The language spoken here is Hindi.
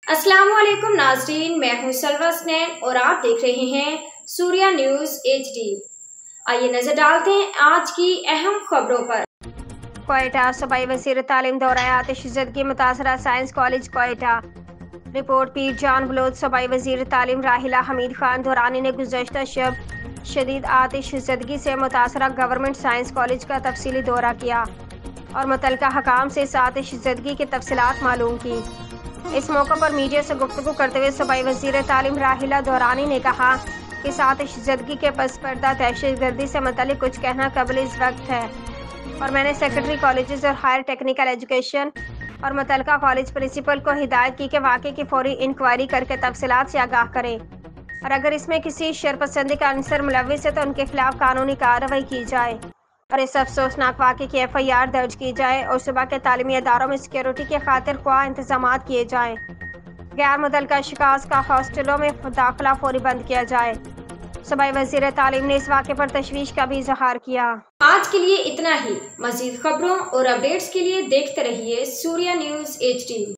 अस्सलाम वालेकुम नाज़रीन, मैं हूं सलवा स्नैन और आप देख रहे हैं सूर्या न्यूज़ HD। आइए नजर डालते हैं आज की अहम खबरों पर। कोयटा सूबाई वज़ीर तालीम दौरा आतिशज़दगी मुतासरा साइंस कॉलेज कोयटा। रिपोर्ट पीर जान बलोच। सूबाई वज़ीर तालीम राहिला हमीद खान दुरानी ने गुज़श्ता शब शदीद आतिशज़दगी से मुतासरा गवर्नमेंट साइंस कॉलेज का तफसीली दौरा किया और मुतल्लिका हकाम से इस आतिशज़दगी की तफसीलात मालूम की। इस मौके पर मीडिया से गुफ्तगू करते हुए सूबाई वज़ीर तालीम राहिला दुरानी ने कहा कि इस आतिशज़दगी के पस पर्दा दहशतगर्दी से मुतल्लिक कुछ कहना काबिल इस वक्त है और मैंने सेक्रेटरी कॉलेजेस और हायर टेक्निकल एजुकेशन और मुतल्लिका कॉलेज प्रिंसिपल को हिदायत की कि वाक़े की फौरी इंक्वायरी करके तफसीलात से आगाह करें और अगर इसमें किसी शरपसंदी का अंसर मुलविस है तो उनके खिलाफ कानूनी कार्रवाई की जाए और इस अफसोसनाक वाक़े की FIR दर्ज की जाए और सुबह के तालीमी इदारों में सिक्योरिटी के खातिर ख्वाह इंतजाम किए जाएँ। गैर मुतल्लिका शिकास का हॉस्टलों में दाखिला फौरी बंद किया जाए। सूबाई वज़ीर तालीम ने इस वाक़े पर तशवीश का भी इजहार किया। आज के लिए इतना ही। मज़ीद खबरों और अपडेट्स के लिए देखते रहिए सूर्या न्यूज़ HD।